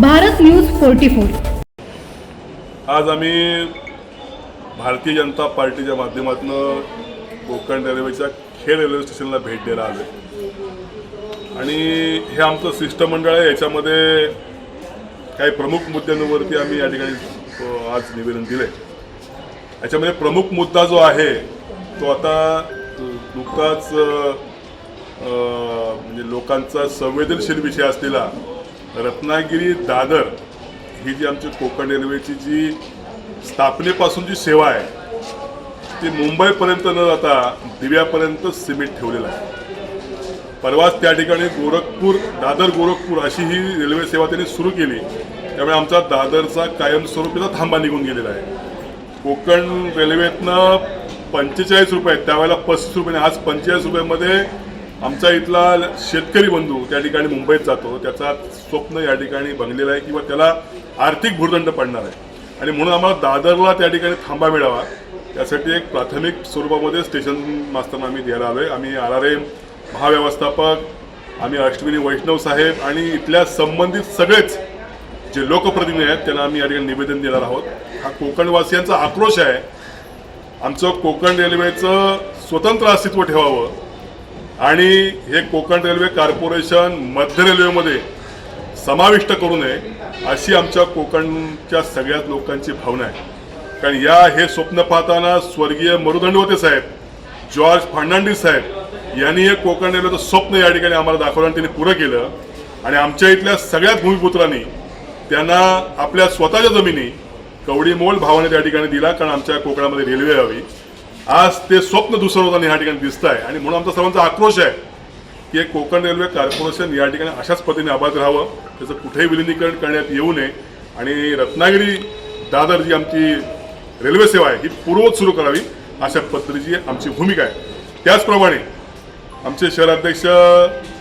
Bharat news 44। आज आम्ही भारतीय जनता पार्टीच्या माध्यमातून कोकण रेल्वेच्या खेड रेल्वे स्टेशनला भेट द्यायला आलो आणि हे आमचं शिष्टमंडळ आहे। याच्यामध्ये काही प्रमुख मुद्द्यांवरती आम्ही या ठिकाणी आज निवेदन दिले। याच्यामध्ये प्रमुख मुद्दा जो आहे तो आता नुकताच म्हणजे लोकांचा संवेदनशील विषय असलेला रत्नागिरी दादर ही जी आमची कोकण रेल्वेची जी स्थापनेपासून जी सेवा आहे ती मुंबईपर्यंत न जाता दिव्यापर्यंत सीमित ठेवलेलं आहे। परवाच त्या ठिकाणी दादर गोरखपूर अशी ही रेल्वे सेवा त्यांनी सुरू केली, त्यामुळे आमचा दादरचा कायमस्वरूपीचा थांबा निघून गेलेला आहे। कोकण रेल्वेतनं 45 रुपये, त्यावेळेला 35 रुपये, आज 45 रुपयामध्ये आमचा इथला शेतकरी बंधू त्या ठिकाणी मुंबईत जातो, त्याचा स्वप्न या ठिकाणी बनलेलं आहे किंवा त्याला आर्थिक भुर्दंड पडणार आहे आणि म्हणून आम्हाला दादरला त्या ठिकाणी थांबा मिळावा यासाठी एक प्राथमिक स्वरूपामध्ये स्टेशन मास्तर आम्ही द्यायला आलो आहे। आम्ही RRA महाव्यवस्थापक, आम्ही अष्टविनी वैष्णव साहेब आणि इथल्या संबंधित सगळेच जे लोकप्रतिनिधी आहेत त्यांना आम्ही या ठिकाणी निवेदन देणार आहोत। हा कोकणवासियांचा आक्रोश आहे। आमचं कोकण रेल्वेचं स्वतंत्र अस्तित्व ठेवावं आणि हे कोकण रेल्वे कॉर्पोरेशन मध्य रेल्वेमध्ये समाविष्ट करू नये अशी आमच्या कोकणच्या सगळ्याच लोकांची भावना आहे। कारण हे स्वप्न पाहताना स्वर्गीय मरुदंडवते साहेब, जॉर्ज फर्नांडिस साहेब यांनी हे कोकण रेल्वेचं स्वप्न या ठिकाणी आम्हाला दाखवलं आणि त्यांनी पुरं केलं आणि आमच्या इथल्या सगळ्याच भूमिपुत्रांनी त्यांना आपल्या स्वतःच्या जमिनी कवडीमोल भावाने त्या ठिकाणी दिला, कारण आमच्या कोकणामध्ये रेल्वे यावी। आज ते स्वप्न दुसरं होताना या ठिकाणी दिसत आहे आणि म्हणून आमचा सर्वांचा आक्रोश आहे की कोकण रेल्वे कॉर्पोरेशन या ठिकाणी अशाच पद्धतीने अबाध राहावं, त्याचं कुठेही विलिनीकरण करण्यात येऊ नये आणि रत्नागिरी दादर जी आमची रेल्वे सेवा आहे ही पूर्ववत सुरू करावी अशा पद्धतीची आमची भूमिका आहे। त्याचप्रमाणे आमचे शहराध्यक्ष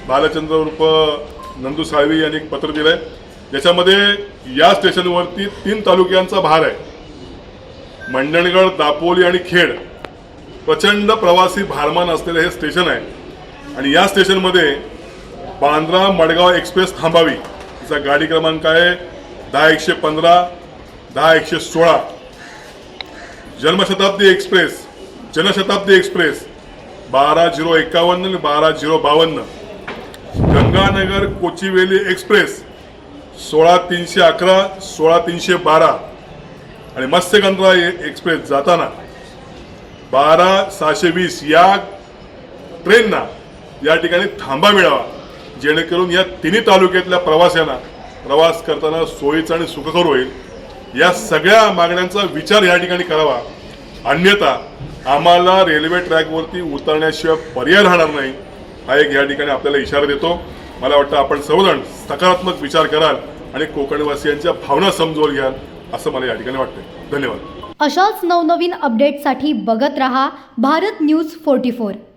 बालचंद्र उर्फ नंदू साळवी यांनी एक पत्र दिलं आहे, ज्याच्यामध्ये या स्टेशनवरती 3 तालुक्यांचा भार आहे। मंडणगड, दापोली आणि खेड प्रचंड प्रवासी भारमान असलेलं हे स्टेशन आहे आणि या स्टेशनमध्ये बांद्रा मडगाव एक्सप्रेस थांबावी। तिचा गाडी क्रमांक आहे 10115, 10116। जनशताब्दी एक्सप्रेस 12051 आणि 12052। गंगानगर कोचिवेली एक्सप्रेस 16311, 16312 आणि मत्स्यगंधा एक्सप्रेस जाताना 12620 या ट्रेनना या ठिकाणी थांबा मिळावा, जेणेकरून या 3 तालुक्यातल्या प्रवाशांना प्रवास करताना सोयीचा आणि सुखकर होईल। या सगळ्या मागण्यांचा विचार या ठिकाणी करावा, अन्यथा आम्हाला रेल्वे ट्रॅकवरती उतरण्याशिवाय पर्याय राहणार नाही हा एक या ठिकाणी आपल्याला इशारा देतो। मला वाटतं आपण सर्वजण सकारात्मक विचार कराल आणि कोकणवासियांच्या भावना समजून घ्याल असं मला या ठिकाणी वाटतं। धन्यवाद। अशाच नवनवीन अपडेटसाठी बघत रहा भारत न्यूज 44।